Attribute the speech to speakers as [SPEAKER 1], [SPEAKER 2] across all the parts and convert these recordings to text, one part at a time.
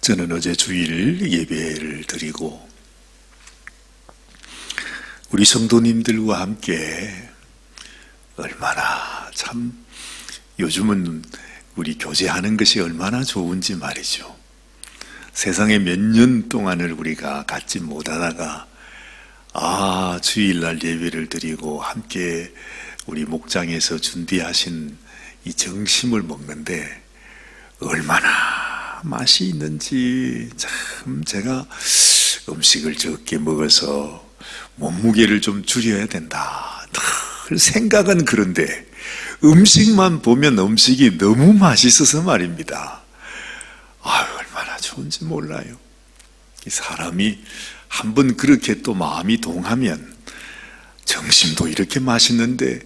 [SPEAKER 1] 저는 어제 주일 예배를 드리고 우리 성도님들과 함께 얼마나 참 요즘은 우리 교제하는 것이 얼마나 좋은지 말이죠. 세상에 몇 년 동안을 우리가 갖지 못하다가 주일날 예배를 드리고 함께 우리 목장에서 준비하신 이 정심을 먹는데 얼마나 맛이 있는지 참 제가 음식을 적게 먹어서 몸무게를 좀 줄여야 된다 늘 생각은 그런데 음식만 보면 음식이 너무 맛있어서 말입니다. 얼마나 좋은지 몰라요. 이 사람이 한번 그렇게 또 마음이 동하면 점심도 이렇게 맛있는데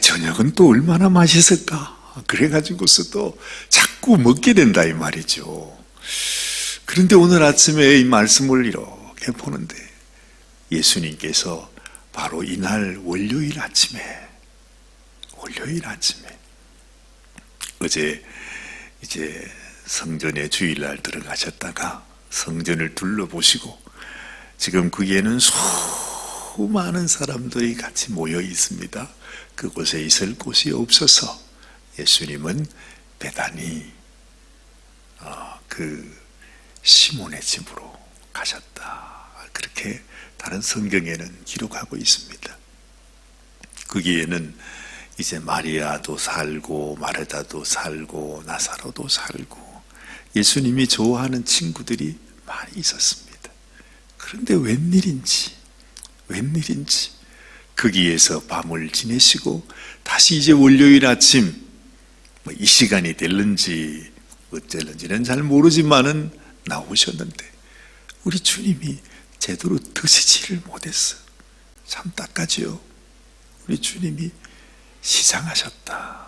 [SPEAKER 1] 저녁은 또 얼마나 맛있을까 그래가지고서 또 자꾸 먹게 된다 이 말이죠. 그런데 오늘 아침에 이 말씀을 이렇게 보는데 예수님께서 바로 이날 월요일 아침에 어제 이제 성전에 주일날 들어가셨다가 성전을 둘러보시고 지금 거기에는 수많은 사람들이 같이 모여 있습니다. 그곳에 있을 곳이 없어서 예수님은 베다니 그 시몬의 집으로 가셨다. 그렇게 다른 성경에는 기록하고 있습니다. 거기에는 이제 마리아도 살고 마르다도 살고 나사로도 살고 예수님이 좋아하는 친구들이 많이 있었습니다. 그런데 웬일인지 거기에서 밤을 지내시고 다시 이제 월요일 아침 이 시간이 될는지 어쩔는지는 잘 모르지만은 나오셨는데 우리 주님이 제대로 드시지를 못했어요. 참 딱하지요. 우리 주님이 시장하셨다.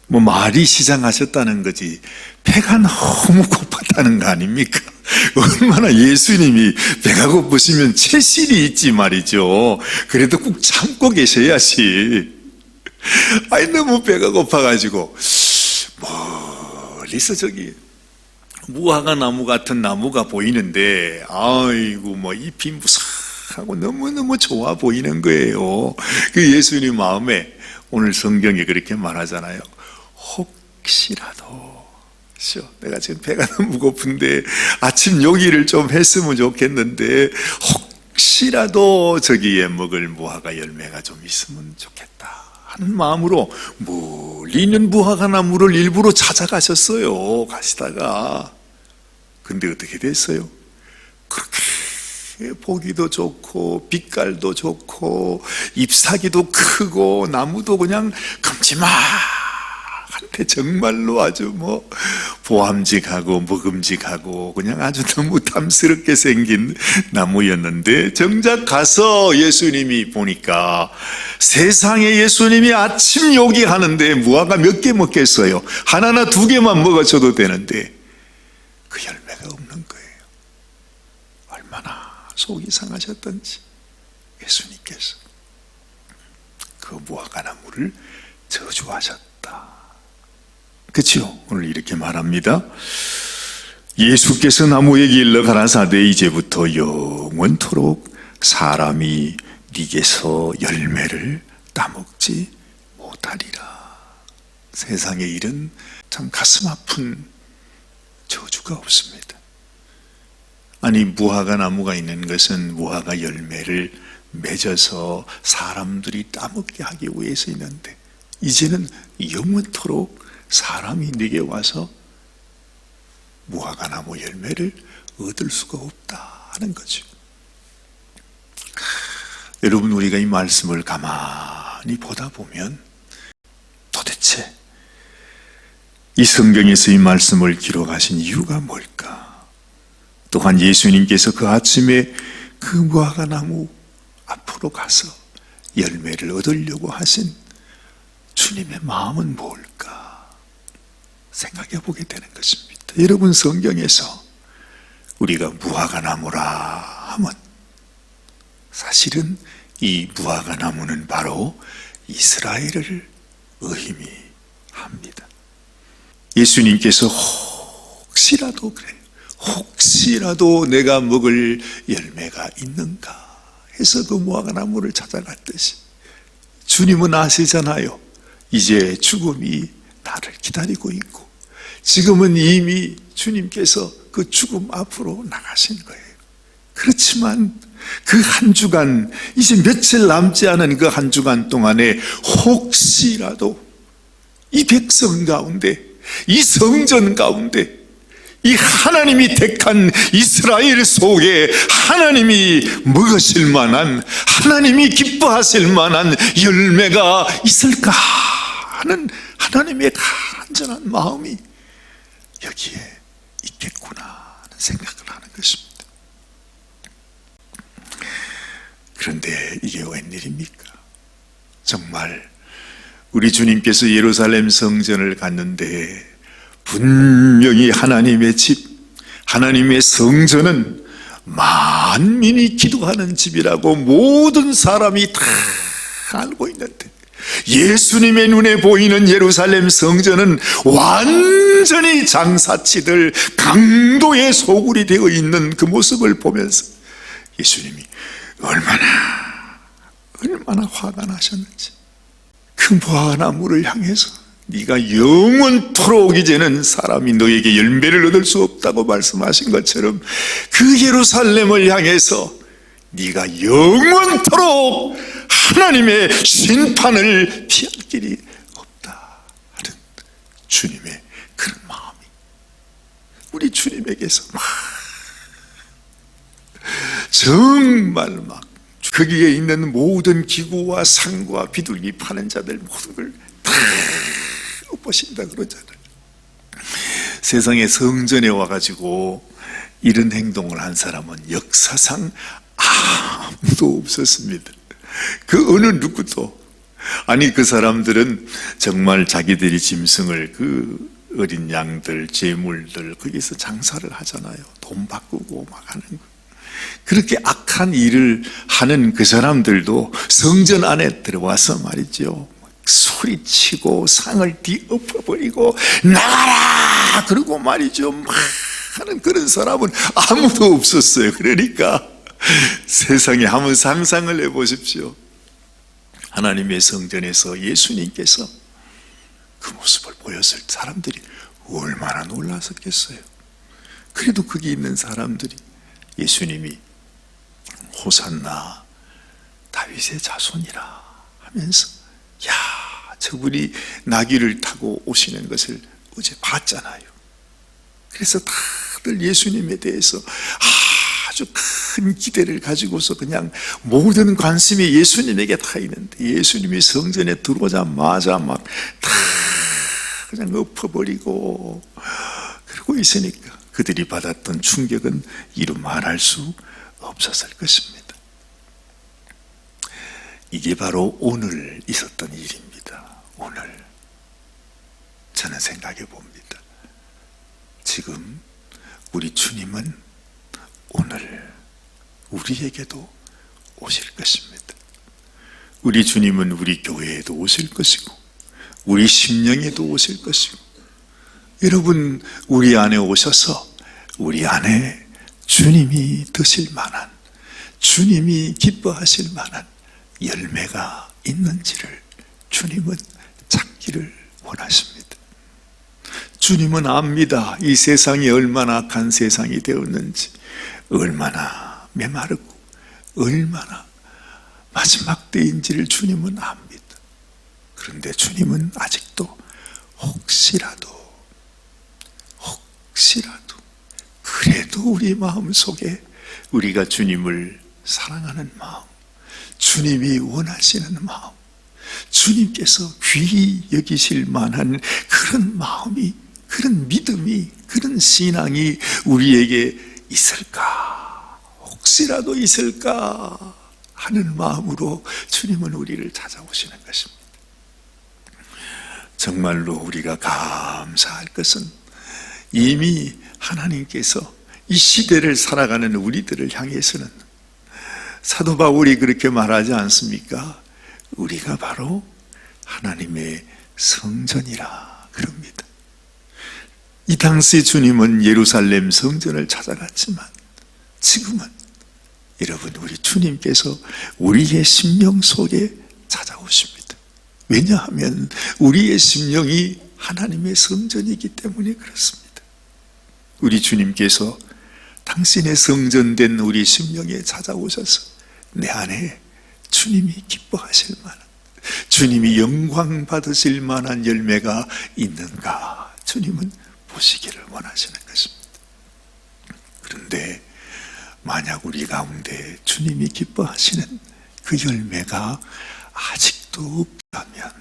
[SPEAKER 1] 말이 시장하셨다는 거지 배가 너무 고팠다는 거 아닙니까? 얼마나 예수님이 배가 고프시면 체실이 있지 말이죠. 그래도 꼭 참고 계셔야지. 너무 배가 고파가지고 멀리서 저기 무화과 나무 같은 나무가 보이는데 잎이 무성하고 너무너무 좋아 보이는 거예요. 그 예수님 마음에 오늘 성경에 그렇게 말하잖아요. 혹시라도 내가 지금 배가 너무 고픈데 아침 요기를 좀 했으면 좋겠는데 혹시라도 저기에 먹을 무화과 열매가 좀 있으면 좋겠다 하는 마음으로 멀리 있는 무화과 나무를 일부러 찾아가셨어요. 가시다가 근데 어떻게 됐어요? 그렇게 보기도 좋고 빛깔도 좋고 잎사귀도 크고 나무도 그냥 큼지막한데 정말로 아주 보암직하고 먹음직하고 그냥 아주 너무 탐스럽게 생긴 나무였는데 정작 가서 예수님이 보니까 세상에 예수님이 아침 요기하는데 무화과 몇 개 먹겠어요? 하나나 두 개만 먹어줘도 되는데 그 열매가 없는 거예요. 얼마나 속이 상하셨던지 예수님께서 그 무화과 나무를 저주하셨다. 그렇죠? 오늘 이렇게 말합니다. 예수께서 나무에게 일러 가라사대 이제부터 영원토록 사람이 네게서 열매를 따먹지 못하리라. 세상에 이런 참 가슴 아픈 저주가 없습니다. 무화과 나무가 있는 것은 무화과 열매를 맺어서 사람들이 따먹게 하기 위해서 있는데 이제는 영원토록 사람이 네게 와서 무화과 나무 열매를 얻을 수가 없다 하는 거죠. 여러분 우리가 이 말씀을 가만히 보다 보면 도대체 이 성경에서 이 말씀을 기록하신 이유가 뭘까? 또한 예수님께서 그 아침에 그 무화과 나무 앞으로 가서 열매를 얻으려고 하신 주님의 마음은 뭘까? 생각해 보게 되는 것입니다. 여러분 성경에서 우리가 무화과 나무라 하면 사실은 이 무화과 나무는 바로 이스라엘을 의미합니다. 예수님께서 혹시라도 그래요. 혹시라도 내가 먹을 열매가 있는가 해서 그 무화과나무를 찾아갔듯이 주님은 아시잖아요. 이제 죽음이 나를 기다리고 있고 지금은 이미 주님께서 그 죽음 앞으로 나가신 거예요. 그렇지만 그 한 주간, 이제 며칠 남지 않은 그 한 주간 동안에 혹시라도 이 백성 가운데, 이 성전 가운데, 이 하나님이 택한 이스라엘 속에 하나님이 먹으실 만한, 하나님이 기뻐하실 만한 열매가 있을까 하는 하나님의 간절한 마음이 여기에 있겠구나 하는 생각을 하는 것입니다. 그런데 이게 웬일입니까? 정말 우리 주님께서 예루살렘 성전을 갔는데 분명히 하나님의 집, 하나님의 성전은 만민이 기도하는 집이라고 모든 사람이 다 알고 있는데 예수님의 눈에 보이는 예루살렘 성전은 완전히 장사치들 강도의 소굴이 되어 있는 그 모습을 보면서 예수님이 얼마나 화가 나셨는지, 그 무화과나무를 향해서 네가 영원토록 이제는 사람이 너에게 열매를 얻을 수 없다고 말씀하신 것처럼 그 예루살렘을 향해서 네가 영원토록 하나님의 심판을 피할 길이 없다 하는 주님의 그런 마음이 우리 주님에게서 정말 거기에 있는 모든 기구와 상과 비둘기 파는 자들 모든 걸 다 엎으신다 그러잖아요. 세상에 성전에 와가지고 이런 행동을 한 사람은 역사상 아무도 없었습니다. 그 어느 누구도. 아니, 그 사람들은 정말 자기들이 짐승을, 그 어린 양들, 재물들 거기서 장사를 하잖아요. 돈 바꾸고 막 하는 거. 그렇게 악한 일을 하는 그 사람들도 성전 안에 들어와서 말이죠, 소리치고 상을 뒤엎어버리고 나가라 그러고 말이죠 막 하는 그런 사람은 아무도 없었어요. 그러니까 세상에 한번 상상을 해보십시오. 하나님의 성전에서 예수님께서 그 모습을 보였을 사람들이 얼마나 놀랐었겠어요. 그래도 거기 있는 사람들이 예수님이 호산나 다윗의 자손이라 하면서, 야, 저분이 나귀를 타고 오시는 것을 어제 봤잖아요. 그래서 다들 예수님에 대해서 아주 큰 기대를 가지고서 그냥 모든 관심이 예수님에게 다 있는데 예수님이 성전에 들어오자마자 막 다 그냥 엎어버리고 그러고 있으니까 그들이 받았던 충격은 이루 말할 수 없었을 것입니다. 이게 바로 오늘 있었던 일입니다. 오늘 저는 생각해 봅니다. 지금 우리 주님은 오늘 우리에게도 오실 것입니다. 우리 주님은 우리 교회에도 오실 것이고 우리 심령에도 오실 것이고, 여러분 우리 안에 오셔서 우리 안에 주님이 드실 만한, 주님이 기뻐하실 만한 열매가 있는지를 주님은 찾기를 원하십니다. 주님은 압니다. 이 세상이 얼마나 악한 세상이 되었는지, 얼마나 메마르고 얼마나 마지막 때인지를 주님은 압니다. 그런데 주님은 아직도 혹시라도 그래도 우리 마음속에 우리가 주님을 사랑하는 마음, 주님이 원하시는 마음, 주님께서 귀히 여기실 만한 그런 마음이, 그런 믿음이, 그런 신앙이 우리에게 있을까, 혹시라도 있을까 하는 마음으로 주님은 우리를 찾아오시는 것입니다. 정말로 우리가 감사할 것은 이미 하나님께서 이 시대를 살아가는 우리들을 향해서는 사도 바울이 그렇게 말하지 않습니까? 우리가 바로 하나님의 성전이라 그럽니다. 이 당시 주님은 예루살렘 성전을 찾아갔지만 지금은 여러분, 우리 주님께서 우리의 심령 속에 찾아오십니다. 왜냐하면 우리의 심령이 하나님의 성전이기 때문에 그렇습니다. 우리 주님께서 당신의 성전된 우리 심령에 찾아오셔서 내 안에 주님이 기뻐하실 만한, 주님이 영광 받으실 만한 열매가 있는가 주님은 보시기를 원하시는 것입니다. 그런데 만약 우리 가운데 주님이 기뻐하시는 그 열매가 아직도 없다면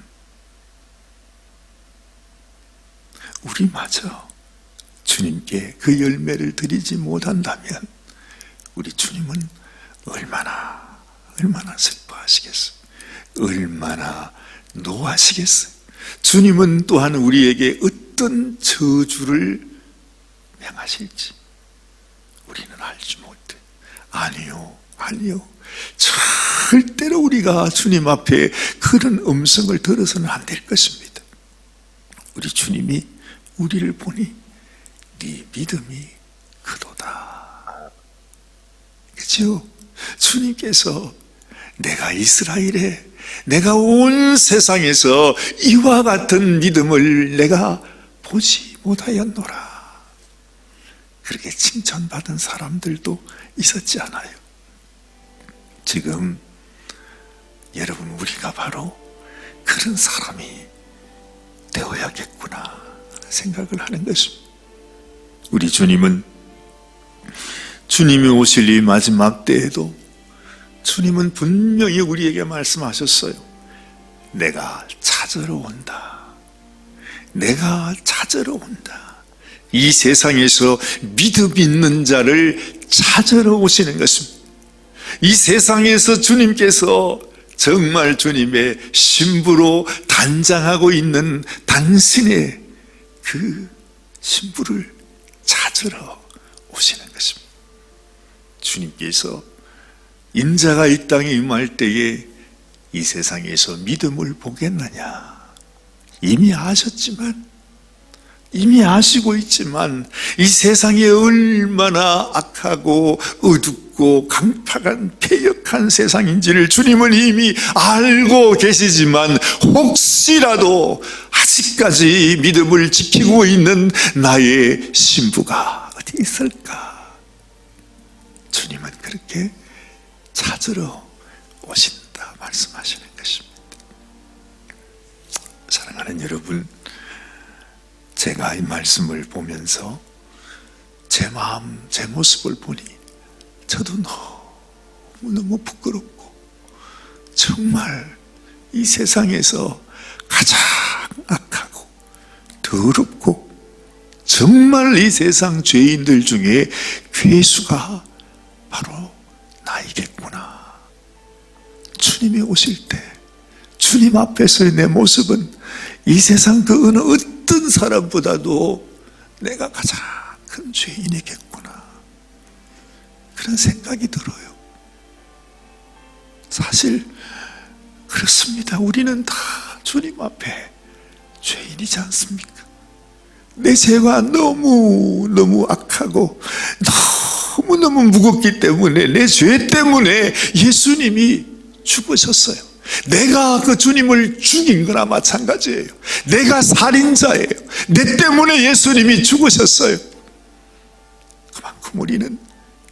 [SPEAKER 1] 우리마저 주님께 그 열매를 드리지 못한다면 우리 주님은 얼마나 슬퍼하시겠어요? 얼마나 노하시겠어요? 주님은 또한 우리에게 어떤 저주를 명하실지 우리는 알지 못해. 아니요. 절대로 우리가 주님 앞에 그런 음성을 들어서는 안 될 것입니다. 우리 주님이 우리를 보니 네 믿음이 크도다. 그렇죠? 주님께서 내가 이스라엘에, 내가 온 세상에서 이와 같은 믿음을 내가 보지 못하였노라. 그렇게 칭찬받은 사람들도 있었지 않아요? 지금 여러분, 우리가 바로 그런 사람이 되어야겠구나 생각을 하는 것입니다. 우리 주님은 주님이 오실 이 마지막 때에도 주님은 분명히 우리에게 말씀하셨어요. 내가 찾으러 온다. 내가 찾으러 온다. 이 세상에서 믿음 있는 자를 찾으러 오시는 것입니다. 이 세상에서 주님께서 정말 주님의 신부로 단장하고 있는 당신의 그 신부를 찾으러 오시는 것입니다. 주님께서 인자가 이 땅에 임할 때에 이 세상에서 믿음을 보겠느냐? 이미 아셨지만, 이미 아시고 있지만 이 세상이 얼마나 악하고 어둡고 강팍한 패역한 세상인지를 주님은 이미 알고 계시지만 혹시라도 아직까지 믿음을 지키고 있는 나의 신부가 어디 있을까? 주님은 그렇게 찾으러 오신다 말씀하시는 것입니다. 사랑하는 여러분, 제가 이 말씀을 보면서 제 마음, 제 모습을 보니 저도 너무 부끄럽고 정말 이 세상에서 가장 악하고 더럽고 정말 이 세상 죄인들 중에 괴수가 바로 나이겠구나. 주님이 오실 때 주님 앞에서의 내 모습은 이 세상 그 어느 어떤 사람보다도 내가 가장 큰 죄인이겠구나, 그런 생각이 들어요. 사실 그렇습니다. 우리는 다 주님 앞에 죄인이지 않습니까? 내 죄가 너무 악하고 너무너무 무겁기 때문에, 내 죄 때문에 예수님이 죽으셨어요. 내가 그 주님을 죽인 거나 마찬가지예요. 내가 살인자예요. 내 때문에 예수님이 죽으셨어요. 그만큼 우리는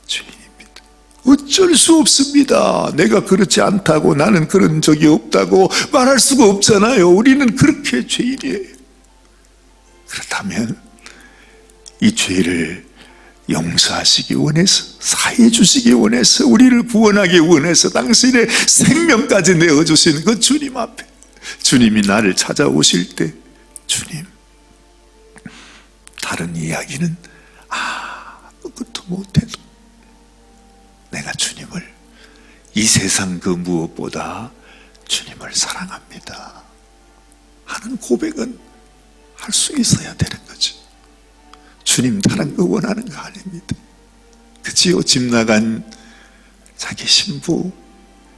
[SPEAKER 1] 죄인입니다. 어쩔 수 없습니다. 내가 그렇지 않다고, 나는 그런 적이 없다고 말할 수가 없잖아요. 우리는 그렇게 죄인이에요. 그렇다면 이 죄를 용서하시기 원해서, 사해 주시기 원해서, 우리를 구원하기 원해서 당신의 생명까지 내어주신 그 주님 앞에, 주님이 나를 찾아오실 때, 주님, 다른 이야기는 아무것도 못해도 내가 주님을, 이 세상 그 무엇보다 주님을 사랑합니다 하는 고백은 할 수 있어야 되는 거죠. 주님 다른 거 원하는 거 아닙니다. 그치요? 집 나간 자기 신부,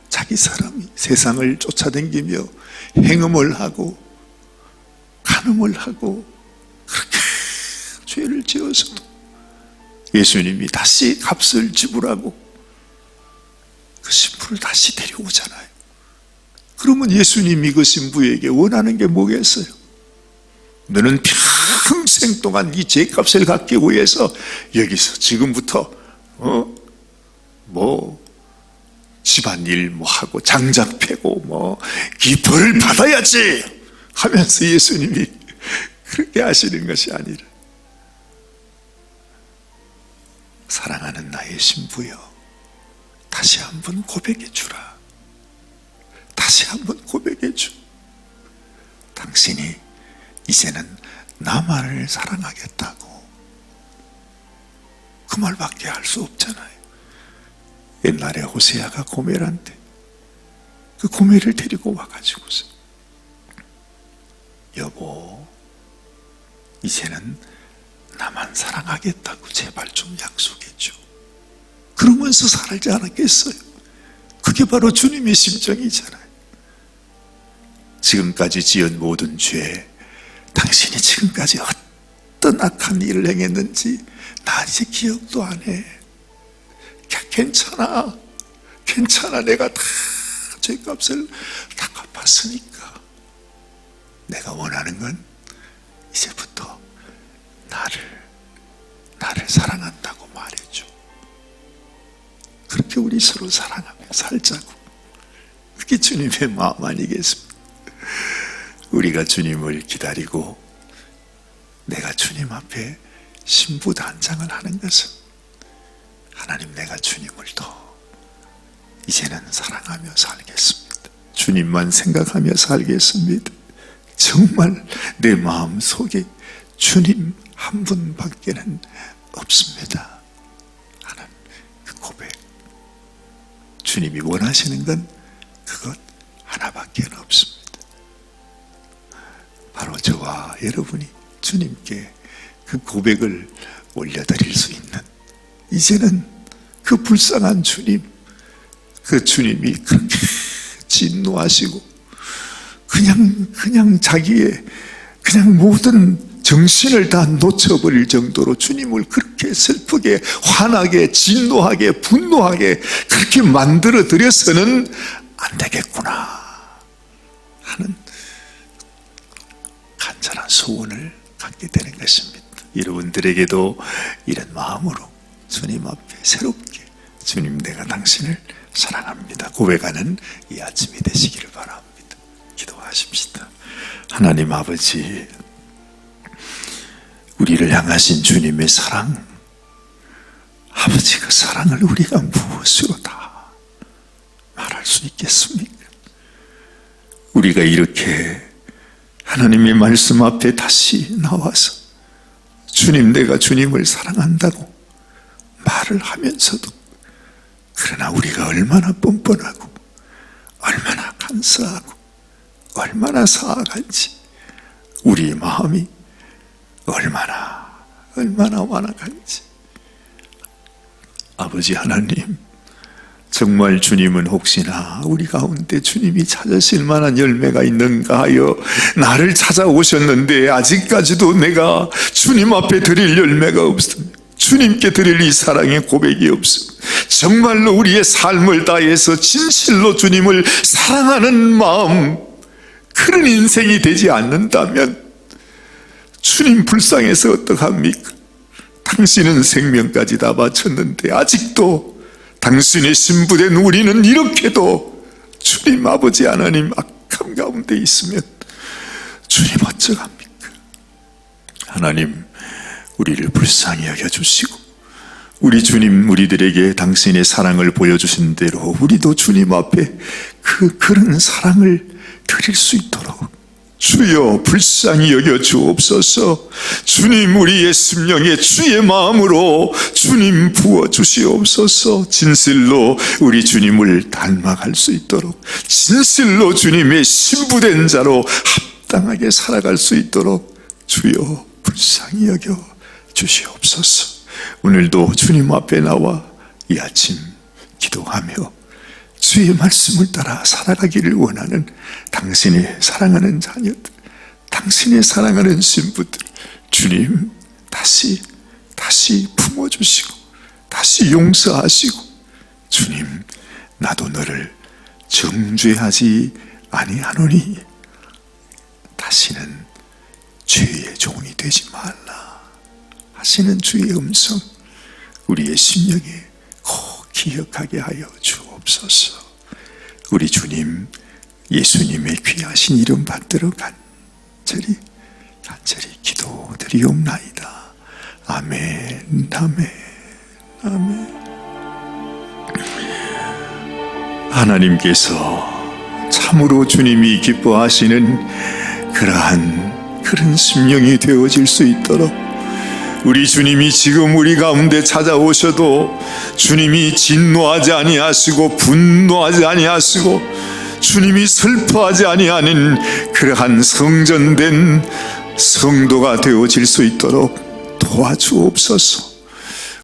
[SPEAKER 1] 자기 사람이 세상을 쫓아다니며 행음을 하고 간음을 하고 그렇게 죄를 지어서도 예수님이 다시 값을 지불하고 그 신부를 다시 데려오잖아요. 그러면 예수님이 그 신부에게 원하는 게 뭐겠어요? 너는 평생 동안 이 죄값을 갚기 위해서 여기서 지금부터 집안일 하고 장작 패고 기벌을 받아야지 하면서 예수님이 그렇게 하시는 것이 아니라, 사랑하는 나의 신부여, 다시 한번 고백해 주라. 다시 한번 고백해 주. 당신이 이제는 나만을 사랑하겠다고. 그 말밖에 할 수 없잖아요. 옛날에 호세아가 고멜한테 그 고멜을 데리고 와가지고서, 여보, 이제는 나만 사랑하겠다고 제발 좀 약속해줘. 그러면서 살지 않았겠어요? 그게 바로 주님의 심정이잖아요. 지금까지 지은 모든 죄, 당신이 지금까지 어떤 악한 일을 행했는지 나 이제 기억도 안 해. 괜찮아, 괜찮아. 내가 다 죄값을 다 갚았으니까. 내가 원하는 건 이제부터 나를 사랑한다고 말해줘. 그렇게 우리 서로 사랑하며 살자고. 그게 주님의 마음 아니겠습니까? 우리가 주님을 기다리고 내가 주님 앞에 신부 단장을 하는 것은, 하나님, 내가 주님을 더 이제는 사랑하며 살겠습니다. 주님만 생각하며 살겠습니다. 정말 내 마음 속에 주님 한 분밖에는 없습니다 하는 그 고백. 주님이 원하시는 건 그것 하나밖에 없습니다. 바로 저와 여러분이 주님께 그 고백을 올려드릴 수 있는, 이제는 그 불쌍한 주님, 그 주님이 그렇게 진노하시고 그냥 자기의 모든 정신을 다 놓쳐버릴 정도로 주님을 그렇게 슬프게, 화나게, 진노하게, 분노하게 그렇게 만들어 드려서는 안 되겠구나 하는 간절한 소원을 갖게 되는 것입니다. 여러분들에게도 이런 마음으로 주님 앞에 새롭게, 주님, 내가 당신을 사랑합니다 고백하는 이 아침이 되시기를 바랍니다. 기도하십시다. 하나님 아버지, 우리를 향하신 주님의 사랑, 아버지, 그 사랑을 우리가 무엇으로 다 말할 수 있겠습니까? 우리가 이렇게 하나님의 말씀 앞에 다시 나와서 주님, 내가 주님을 사랑한다고 말을 하면서도, 그러나 우리가 얼마나 뻔뻔하고 얼마나 간사하고 얼마나 사악한지, 우리의 마음이 얼마나 완악한지. 아버지 하나님, 정말 주님은 혹시나 우리 가운데 주님이 찾으실 만한 열매가 있는가 하여 나를 찾아오셨는데, 아직까지도 내가 주님 앞에 드릴 열매가 없습니다. 주님께 드릴 이 사랑의 고백이 없습니다. 정말로 우리의 삶을 다해서 진실로 주님을 사랑하는 마음, 그런 인생이 되지 않는다면 주님 불쌍해서 어떡합니까? 당신은 생명까지 다 바쳤는데 아직도 당신의 신부된 우리는 이렇게도 주님 아버지 하나님 악함 가운데 있으면 주님 어쩌합니까? 하나님, 우리를 불쌍히 여겨주시고 우리 주님, 우리들에게 당신의 사랑을 보여주신 대로 우리도 주님 앞에 그런 사랑을 드릴 수 있도록 주여 불쌍히 여겨 주옵소서. 주님, 우리의 심령에 주의 마음으로 주님 부어 주시옵소서. 진실로 우리 주님을 닮아갈 수 있도록, 진실로 주님의 신부된 자로 합당하게 살아갈 수 있도록 주여 불쌍히 여겨 주시옵소서. 오늘도 주님 앞에 나와 이 아침 기도하며 주의 말씀을 따라 살아가기를 원하는 당신의 사랑하는 자녀들, 당신의 사랑하는 신부들, 주님, 다시 품어주시고 다시 용서하시고, 주님, 나도 너를 정죄하지 아니하노니 다시는 죄의 종이 되지 말라 하시는 주의 음성, 우리의 심령에 꼭 기억하게 하여 주옵소서. 우리 주님 예수님의 귀하신 이름 받들어 간절히 기도드리옵나이다. 아멘, 아멘, 아멘. 하나님께서 참으로 주님이 기뻐하시는 그런 심령이 되어질 수 있도록, 우리 주님이 지금 우리 가운데 찾아오셔도 주님이 진노하지 아니하시고 분노하지 아니하시고 주님이 슬퍼하지 아니하는 그러한 성전된 성도가 되어질 수 있도록 도와주옵소서.